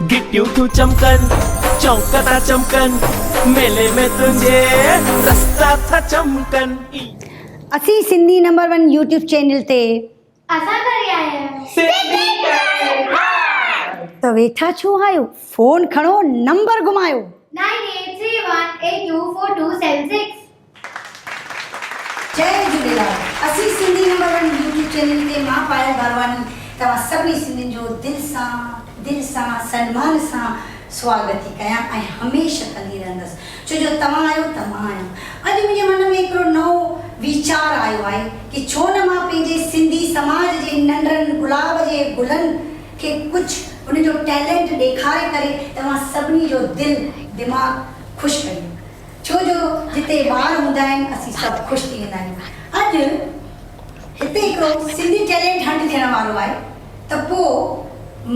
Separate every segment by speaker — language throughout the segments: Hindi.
Speaker 1: गिट्टियों तू चमकन चौकता चमकन मेले में तुझे रस्ता था चमकन।
Speaker 2: असी सिंधी नंबर 1 यूट्यूब चैनल ते
Speaker 3: असां करे आया आहियूं।
Speaker 2: तो वेठा छो आयो? फोन खणो, नंबर घुमायो।
Speaker 3: 9831824276।
Speaker 2: जय झूलेलाल। असी सिंधी नंबर 1 यूट्यूब चैनल ते मां पायल बारवानी तव्हां सभिनी सिंधियुनि जो दिल सां सन्मान सां स्वागत थी कयां ऐं हमेशह कंदी रहंदसि, छो जो तव्हां आहियो त मां आहियां। अॼु मुंहिंजे मन में हिकिड़ो नओं वीचार आयो आहे कि छो न मां पंहिंजे सिंधी समाज जे नंढड़नि गुलाब जे गुलनि खे कुझु उनजो टैलेंट ॾेखारे करे तव्हां सभिनी जो दिलि दिमाग़ ख़ुशि कयूं, छो जो जिते ॿार हूंदा आहिनि असीं सभु ख़ुशि थी वेंदा आहियूं। अॼु हिते हिकिड़ो सिंधी टैलेंट हंट थियण वारो आहे, त पोइ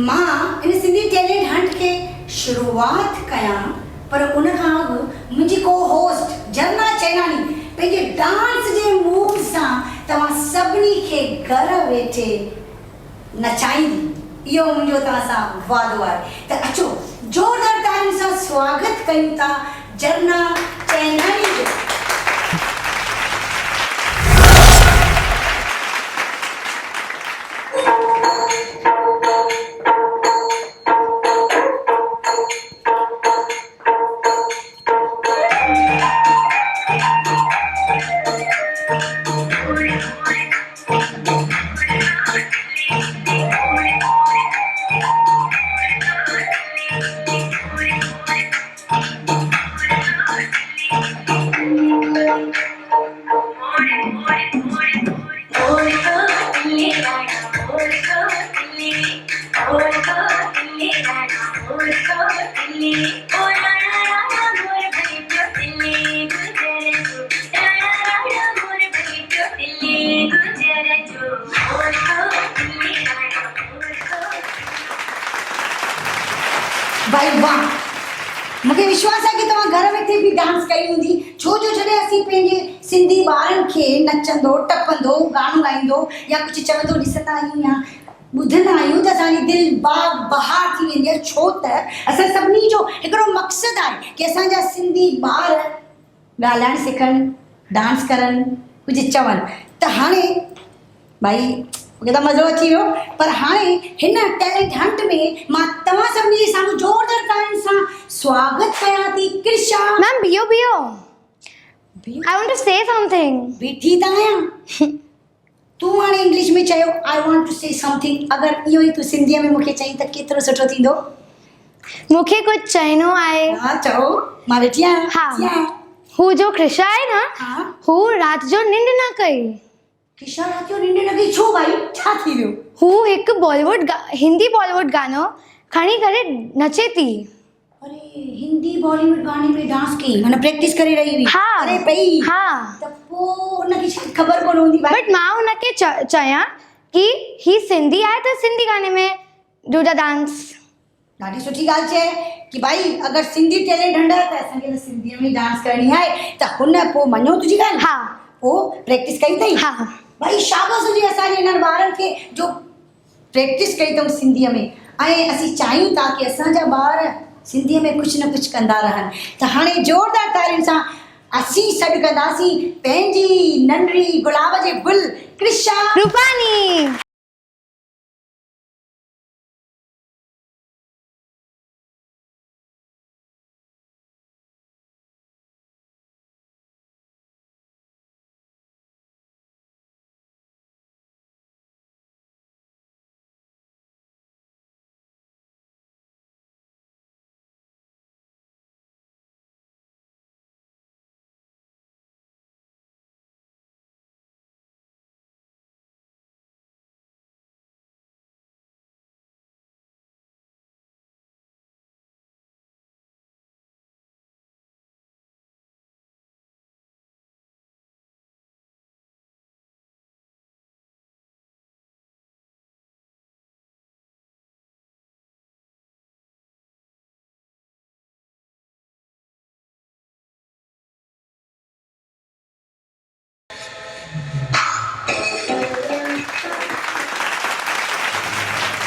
Speaker 2: मां इन सिंधी टैलेंट हंट खे शुरूआत कयां, पर उन खां अॻु मुंहिंजी को होस्ट जरना चैनानी पंहिंजे डांस जे मूव सां तव्हां सभिनी खे घर वेठे नचाईंदी। इहो मुंहिंजो तव्हां सां वादो आहे, त अचो ज़ोरदार तालियुनि सां स्वागत कयूं था जरना चैनानी जो। भाई वाह, मूंखे विश्वास आहे कि तव्हां घर वेठे बि डांस कई हूंदी, छो जो जॾहिं असीं पंहिंजे सिंधी ॿारनि खे नचंदो टपंदो गानो ॻाईंदो या कुझु चवंदो ॾिसंदा आहियूं या ॿुधंदा आहियूं त असांजी दिलि बाग बहार थी वेंदी आहे, छो त असां सभिनी जो हिकिड़ो मक़सदु आहे कि असांजा सिंधी ॿार ॻाल्हाइणु सिखनि, डांस करनि, कुझु चवनि। त हाणे भाई मूंखे त मज़ो अची वियो, पर हाणे हिन टैलेंट हंट में मां तव्हां सभिनी जे साम्हूं ज़ोरदार तालियुनि सां स्वागत कयां थी कृषा।
Speaker 3: मैम बीहो I want to say something.
Speaker 2: बीठी त आहियां। तूं हाणे इंग्लिश में चयो I want to say something, अगरि इहो ई तूं सिंधीअ में मूंखे चईं त केतिरो सुठो थींदो।
Speaker 3: मूंखे कुझु चइणो आहे।
Speaker 2: हा चओ, मां वेठी आहियां।
Speaker 3: हा, हू जो कृषा आहे न, हू राति जो निंड न कई।
Speaker 2: कृषा राति जो निंड न कई छो भाई, छा थी वियो?
Speaker 3: हू हिकु हिंदी बॉलीवुड गानो खणी करे नचे थी।
Speaker 2: अरे हिंदी बॉलीवुड गाने में डांस कई, माना प्रैक्टिस करे रही हुई।
Speaker 3: हाँ,
Speaker 2: अरे पई
Speaker 3: हाँ,
Speaker 2: त पोइ उनखे शायदि ख़बर कोन हूंदी भाई।
Speaker 3: बट मां हुनखे चयां कि ही सिंधी आहे त सिंधी गाने में डू द डांस।
Speaker 2: ॾाढी सुठी ॻाल्हि चए कि भाई अगरि सिंधी टैलेंट हंड आहे त असांखे त सिंधीअ में डांस करणी आहे, त हुन पोइ मञो तुंहिंजी ॻाल्हि।
Speaker 3: हा,
Speaker 2: पोइ प्रैक्टिस कई अथई।
Speaker 3: हा
Speaker 2: भाई शाबाश हुजे असांजे हिननि ॿारनि खे जो प्रैक्टिस कई अथऊं सिंधीअ में, ऐं असीं चाहियूं था कि असांजा ॿार सिंधीअ में कुझु न कुझु कंदा रहनि। त हाणे ज़ोरदार तालियुनि सां असीं सॾु कंदासीं पंहिंजी नंढड़ी गुलाब जे गुल कृषा
Speaker 3: रूपानी।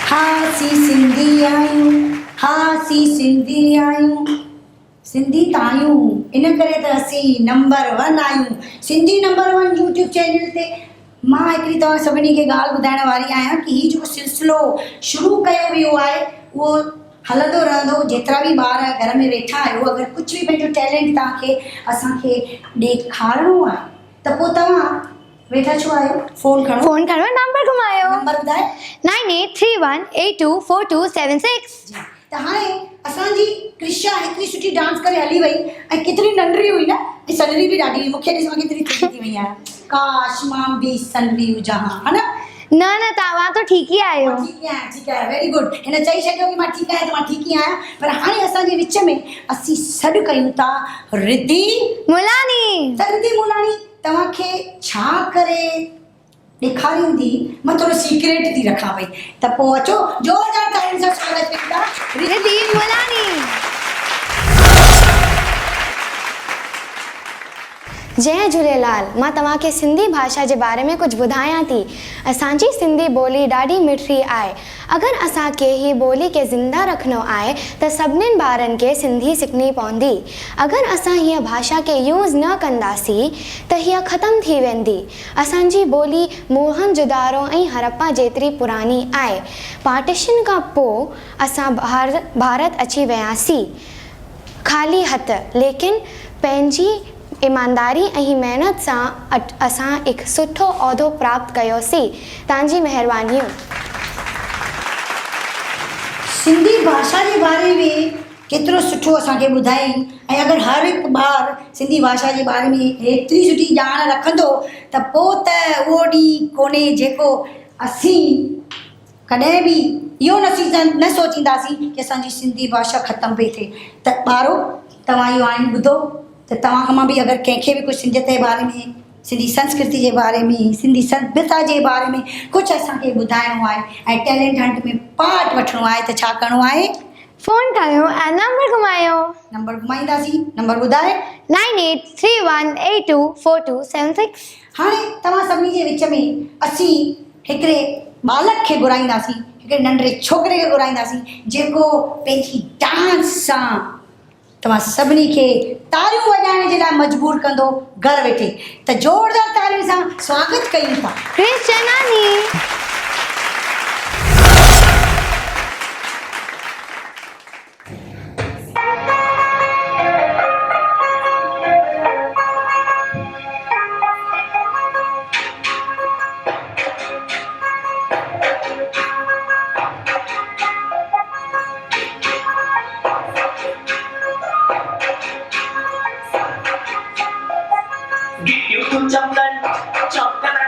Speaker 2: हाँ सी सिंधी आहियूं हाँ सी सिंधी आहियूं, सिंधी त आहियूं, इन करे त असीं नंबर 1 आहियूं, सिंधी नंबर 1 यूट्यूब चैनल ते। मां हिकिड़ी तव्हां सभिनी खे ॻाल्हि ॿुधाइण वारी आहियां कि हीउ जेको सिलसिलो शुरू कयो वियो आहे उहो हलंदो रहंदो। जेतिरा बि ॿार घर में वेठा आहियो, अगरि कुझु बि पंहिंजो टैलेंट तव्हांखे असांखे ॾेखारिणो आहे त पोइ तव्हां वेठा छो आहियो, फोन खणो,
Speaker 3: नंबर घुमायो,
Speaker 2: नंबर ॿुधाए
Speaker 3: 9831824276।
Speaker 2: त हाणे असांजी कृषा हिकिड़ी सुठी डांस करे हली वई ऐं केतिरी नंढड़ी हुई न, ऐं सनरी बि ॾाढी हुई। मूंखे ॾिस मां केतिरी थी वई आहियां, काश मां बि सनरी हुजां हा न।
Speaker 3: न तव्हां तो ठीक ही आहियो।
Speaker 2: ठीक आहे, वेरी गुड। हिन चई छॾियो कि मां ठीकु आहियां त मां ठीकु ई आहियां। पर हाणे असांजे विच में असीं सॾु कयूं था रिद्धि
Speaker 3: मुलानी।
Speaker 2: त रिद्धि मुलानी तव्हांखे छा करे ॾेखारींदी, मां थोरो सीक्रेट थी रखां पई, त पोइ अचो ज़ोरदार तालियुनि सां स्वागत कयूं था
Speaker 3: रिद्धि मुलानी। जय झूलेलाल। मां तव्हांखे सिंधी भाषा जे बारे में कुछ ॿुधायां थी। असांजी सिंधी ॿोली ॾाढी मिठड़ी आहे। अगरि असांखे हीअ ॿोली खे ज़िंदा रखिणो आहे त सभिनीनि ॿारनि खे सिंधी सिखणी पवंदी। अगरि असां हीअ भाषा खे यूज़ न कंदासीं त हीअ ख़तमु थी वेंदी। असांजी ॿोली मोहन जुदारो ऐं हरप्पा जेतिरी पुरानी आहे। पार्टीशन खां पोइ असां भारत अची वियासीं ख़ाली हथ, लेकिन पंहिंजी ईमानदारी ऐं महिनत सां असां हिकु सुठो उहिदो प्राप्त कयोसीं। तव्हांजी महिरबानियूं।
Speaker 2: सिंधी भाषा जे बारे में केतिरो सुठो असांखे ॿुधाई, ऐं अगरि हर हिकु ॿार सिंधी भाषा जे बारे में एतिरी सुठी ॼाण रखंदो त पोइ त उहो ॾींहुं कोन्हे जेको असीं कॾहिं बि इहो न सोचींदासीं कि असांजी सिंधी भाषा ख़तमु पई थिए। त ॿारो तव्हां इहो हाणे ॿुधो त तव्हां खां मां बि अगरि कंहिंखे बि कुझु सिंधियत जे बारे में, सिंधी संस्कृति जे बारे में, सिंधी सभ्यता जे बारे में कुझु असांखे ॿुधाइणो आहे ऐं टैलेंट हंट में पार्ट वठिणो आहे त छा करिणो आहे,
Speaker 3: फोन कयो ऐं नंबर घुमायो।
Speaker 2: नंबर घुमाईंदासीं, नंबर ॿुधाए
Speaker 3: 9831824276।
Speaker 2: हाणे तव्हां सभिनी जे विच में असीं हिकिड़े बालक खे घुराईंदासीं, हिकिड़े नंढड़े छोकिरे खे घुराईंदासीं जेको पंहिंजी डांस सां तव्हां सभिनी खे तारियूं वॼाइण जे लाइ मजबूर कंदो घर वेठे। त ज़ोरदार तारियुनि सां स्वागत कयूं था
Speaker 3: क्रिश चनानी।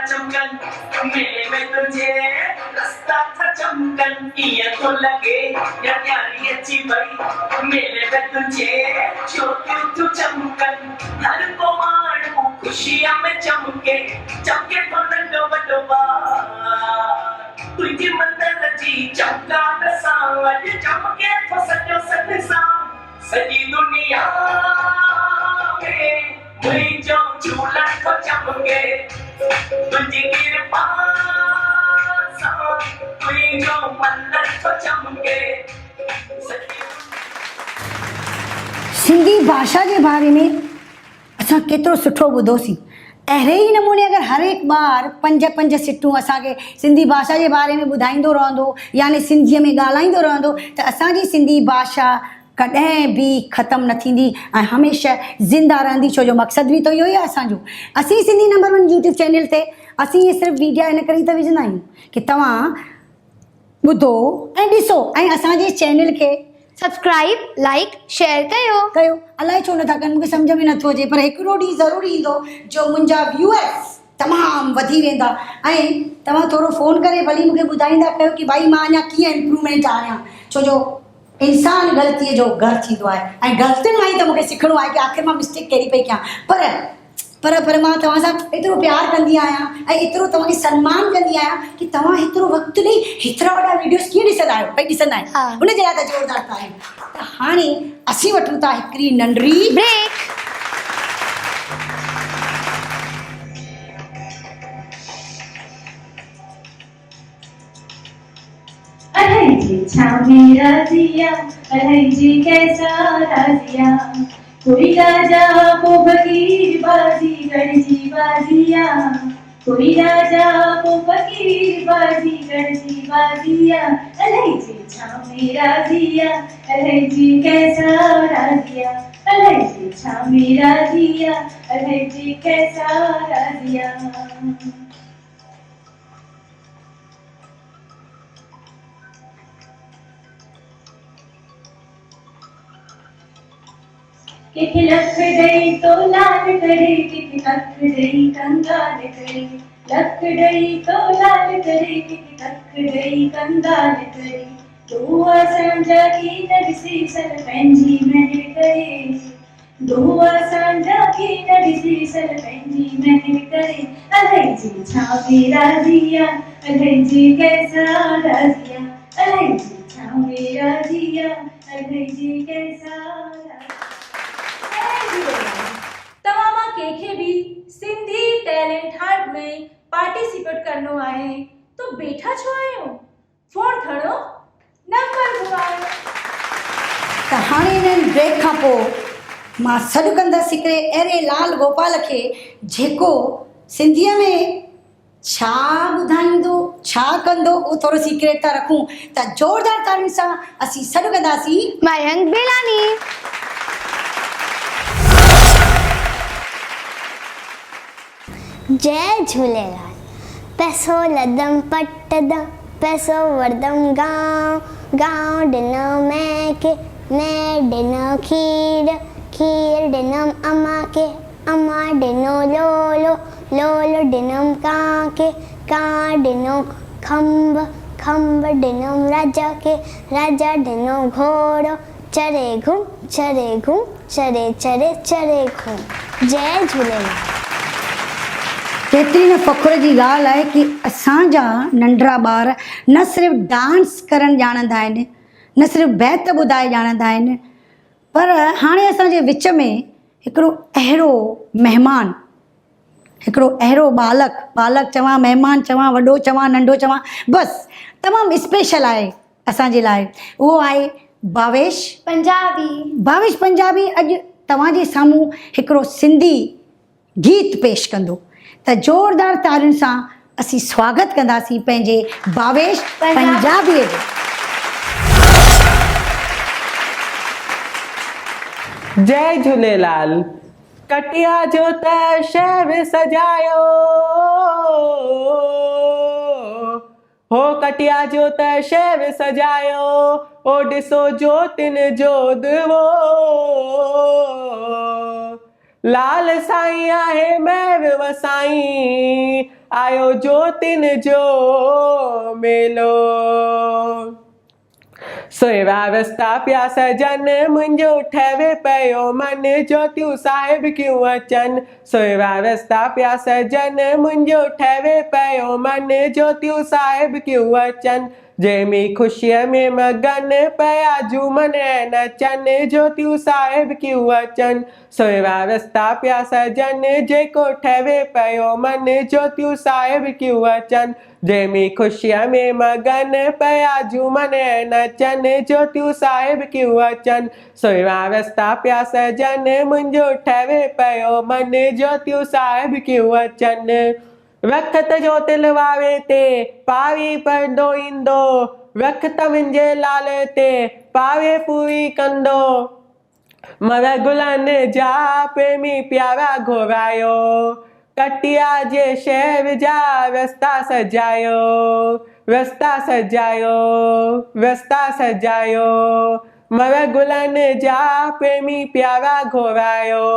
Speaker 1: चमकन मेले में तुझे रास्ता था चमकन, ये तो लगे या प्यारी अच्छी भाई, मेले में तुझे छोटी तू चमकन, हर को मारू खुशियां में चमके चमके तो नंदो बटवा तुझी मंदिर जी चमका दसा आज चमके तो सजो सजसा सजी दुनिया में मुई जो झूला को चमके तुझी कृपा सा मुई जो मंदिर को चमके।
Speaker 2: सिंधी भाषा जे बारे में असां केतिरो सुठो ॿुधोसीं। अहिड़े ई नमूने अगरि हर हिकु ॿार 5-5 सिटूं असांखे सिंधी भाषा जे बारे में ॿुधाईंदो रहंदो, यानी सिंधीअ में ॻाल्हाईंदो रहंदो, त असांजी सिंधी भाषा कॾहिं बि ख़तमु न थींदी ऐं हमेशह ज़िंदा रहंदी। छो जो मक़सदु बि त इहो ई आहे असांजो। असीं सिंधी नंबर 1 यूट्यूब चैनल ते असीं इहे सिर्फ़ु वीडियो इन करे त विझंदा आहियूं कि तव्हां ॿुधो ऐं ॾिसो ऐं असांजे चैनल खे
Speaker 3: सब्सक्राइब, लाइक, शेयर कयो।
Speaker 2: अलाए छो नथा कनि, मूंखे सम्झ में नथो अचे, पर हिकिड़ो ॾींहुं ज़रूरु ईंदो जो मुंहिंजा व्यूअर्स तमामु वधी वेंदा ऐं तव्हां थोरो फ़ोन करे भली मूंखे ॿुधाईंदा कयो कि भाई मां अञा कीअं इम्प्रूवमेंट आणियां। छो जो इंसान ग़लतीअ जो घर थींदो आहे ऐं ग़लतियुनि मां ई त मूंखे सिखणो आहे कि आख़िर मां मिस्टेक कहिड़ी पई कयां। पर मां तव्हां सां एतिरो प्यारु कंदी आहियां ऐं एतिरो तव्हांखे सम्मान कंदी आहियां कि तव्हां हेतिरो वक़्तु ॾेई हेतिरा वॾा वीडियोस कीअं ॾिसंदा आहियो, भई ॾिसंदा आहियो। उन जे लाइ त ज़ोरदार तालियूं। त हाणे असीं वठूं था हिकिड़ी नंढड़ी
Speaker 3: ब्रेक।
Speaker 4: अरे जी छामी राजिया अलै जी कैसा राजिया कोई राजा को फकीर बाजी गढ़जी बाजिया कोई राजा को फकीर बाजी गढ़जी बाजिया अलै जी छामी राजिया अलै जी कैसा राजिया अलै जी छामी राजिया अलै जी कैसा राजिया। किक लख डई तो लाल करे किक कख डई कंगाल करे लख डई तो लाल करे किक कख डई कंगाल करे दुआ सांझा की नरसी सल पंजी महर करे दुआ सांझा की नरसी सल पंजी महर करे अलै जी छावी राजिया अलै जी कैसा राजिया अलै जी छावी राजिया अलै जी कैसा राजिया। तमामा केखे भी सिंधी टैलेंट हंट में पार्टिसिपेट करनो आहे तो बेठा छो आयो फोन खणो नंबर घुरायो।
Speaker 2: त हाणे इन्हनि ब्रेक खां पोइ मां सॾु कंदसि हिकिड़े अहिड़े लाल गोपाल खे जेको सिंधीअ में छा ॿुधाईंदो छा कंदो उहो थोरो सीक्रेट था रखूं त ज़ोरदार तालियुनि सां असीं सॾु कंदासीं
Speaker 3: मयंक बेलानी।
Speaker 5: जय झूलेलाल। पैसो लदम पटदम पैसो वरदम गाँव गाँव ॾिनो मैके मैं ॾिनो खीर खीर ॾिनम अम्मा के अम्मा ॾिनो लोलो लोलो ॾिनम कां के कां ॾिनो खंभ खंभ ॾिनम राजा के राजा ॾिनो घोड़ो चरे घुम चरे घुम चरे चरे चरे घुम। जय झूलेलाल।
Speaker 2: केतिरी न फ़ख़ुर जी ॻाल्हि आहे कि असांजा नंढड़ा ॿार न सिर्फ़ु डांस करणु ॼाणंदा आहिनि न सिर्फ़ु बैत ॿुधाए ॼाणंदा आहिनि पर हाणे असांजे विच में हिकिड़ो अहिड़ो महिमान हिकिड़ो अहिड़ो बालक चवां महिमान चवां वॾो चवां नंढो चवां बसि तमामु स्पेशल आहे असांजे लाइ। उहो आहे भावेश पंजाबी अॼु तव्हांजे साम्हूं हिकिड़ो सिंधी गीत पेश कंदो त ज़ोरदार तालियुनि सां असीं स्वागत कंदासीं पंहिंजे भावेश पंजाबीअ जो।
Speaker 6: जय झूलेलाल। कटिया जो त शहर सजायो हो कटिया जो त शहर सजायो ओ ॾिसो ज्योतिन जो दिवो लाल साईं आहे महर वसाईं आयो ज्योतिन जो मेलो सोएवा रस्ता पिया सजन मुंहिंजो ठहे पियो मन ज्योतियूं साहिब क्यों अचन सोएवा रस्ता पिया सजन मुंहिंजो ठहे पियो मन ज्योतियूं साहिब क्यों अचन जंहिंमें ख़ुशीअ में मगन पिया झूमन ऐं नचन ज्योतियूं साहिब क्यों अचन सोएवा रस्ता पिया सजन जेको ठहे पियो मन ज्योतियूं साहिब क्यों अचन जंहिंमें ख़ुशीअ में मगन पिया झूमन ऐं नचन ज्योतियूं साहिब क्यों अचन सोएवा रस्ता पिया सजन मुंहिंजो ठहे पियो मन ज्योतियूं साहिब क्यों अचन वखत जो तिलवावे ते पावी परदो ईंदो वखत मुंहिंजे लाल ते पावे पूरी कंदो मर गुलनि जा प्रेमी प्यारा घोरायो कटिया जे शहर जा रस्ता सजायो रस्ता सजायो रस्ता सजायो मर गुलनि जा प्रेमी प्यारा घोरायो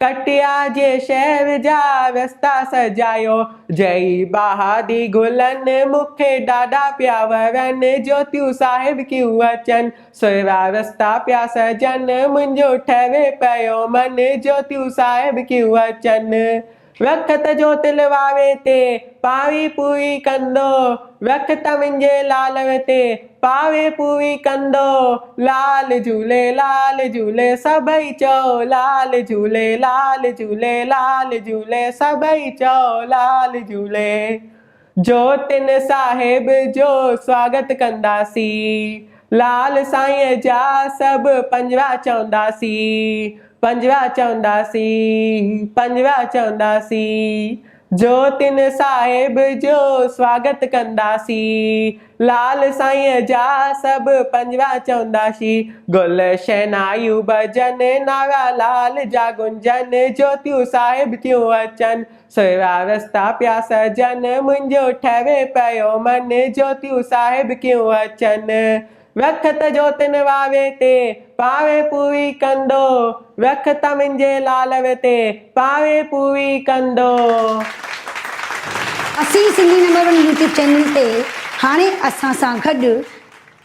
Speaker 6: कटिया जे शहर जा रस्ता सजायो जय बहादी गुलनि मूंखे ॾाढा पिया वरनि ज्योतियूं साहिब क्यों अचन सोएवा रस्ता पिया सजन मुंहिंजो ठहे पियो मन ज्योतियूं साहिब क्यों अचन वखत जो तिलवावे ते पावी पूरी कंदो वखत मुंहिंजे लाल ते पावे पूरी कंदो लाल झूले सभई चओ लाल झूले सभई चओ लाल झूले ज्योतिन साहिब जो स्वागत कंदासीं, लाल साईं जा सभु पंजवा चवंदासीं, पंजवा चवंदासीं, पंजवा चवंदासीं। ज्योतिन साहिब जो स्वागत कंदासीं, लाल साईं जा सभु पंजवा चवंदासीं। गुलशन आयू भजन नावा लाल जा गुंजन, ज्योतियूं साहिब थियूं अचनि, सोया रस्ता पिया सजन, मुंहिंजो ठहे पियो मन, ज्योतियूं साहिब क्यों अचनि। वखत ज्योतिन वावे ते पावे पूरी कंदो, वखत मुंहिंजे लालव ते पावे पूरी कंदो।
Speaker 2: असीं सिंधी नंबर 1 यूट्यूब चैनल ते हाणे असां सां गॾु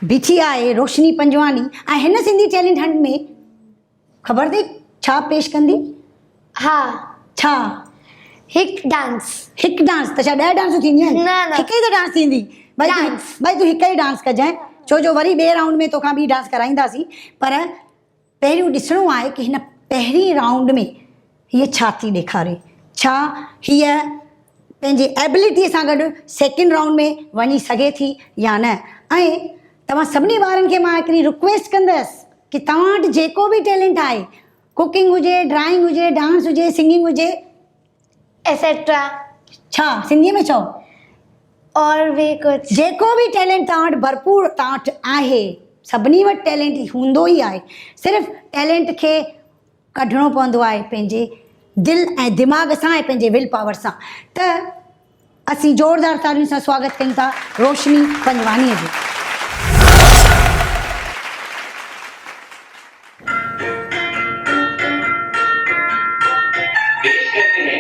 Speaker 2: बीठी आहे रोशनी पंजवानी ऐं हिन सिंधी टैलेंट हंट में ख़बर अथई छा पेश कंदी?
Speaker 3: हा,
Speaker 2: छा?
Speaker 3: हिकु डांस।
Speaker 2: हिकु डांस? त छा 10 डांसूं थींदियूं आहिनि?
Speaker 3: न।
Speaker 2: हिकु ई त डांस थींदी। भाई तूं हिकु ई डांस कजांइ, छो जो वरी ॿिए राउंड में तोखां ॿी डांस कराईंदासीं। पर पहिरियों ॾिसणो आहे कि हिन पहिरीं राउंड में हीअ छा थी ॾेखारे, छा हीअ पंहिंजी एबिलिटीअ सां गॾु सेकेंड राउंड में वञी सघे थी या न। ऐं तव्हां सभिनी ॿारनि खे मां हिकिड़ी रिक्वेस्ट कंदसि कि तव्हां वटि जेको बि टैलेंट आहे, कुकिंग हुजे, ड्राइंग हुजे, डांस हुजे, सिंगिंग हुजे,
Speaker 3: एक्सेट्रा,
Speaker 2: छा सिंधीअ में चओ,
Speaker 3: और भी कुछ,
Speaker 2: जेको बि टैलेंट तव्हां वटि भरपूर तव्हां वटि आहे, सभिनी वटि टैलेंट हूंदो ई आहे, सिर्फ़ु टैलेंट खे कढणो पवंदो आहे पंहिंजे दिलि ऐं दिमाग़ सां ऐं पंहिंजे विल पावर सां। त असीं ज़ोरदार तालियुनि सां स्वागत कयूं था रोशनी पंजवानीअ जो।
Speaker 1: पेश करते हैं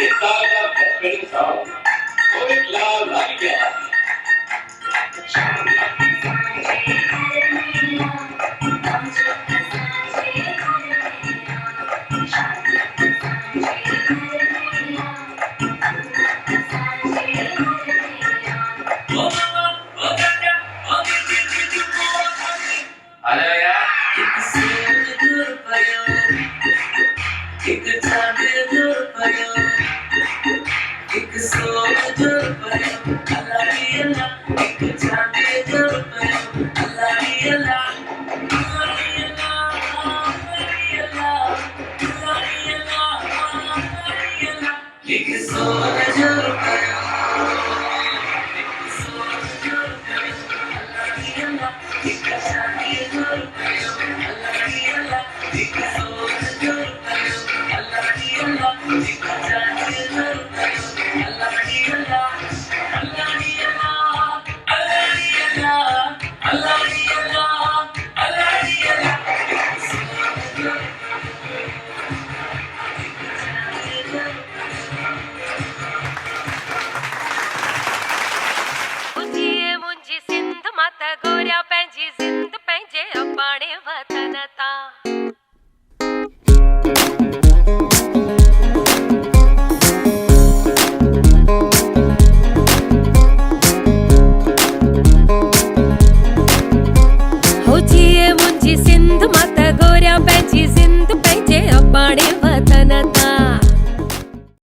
Speaker 1: इस साल का बेहतरीन सॉन्ग कोई लाल लाल के हाथ।
Speaker 7: सिंध माता गोरिया पंहिंजी जिंद पंहिंजे अबाणे वत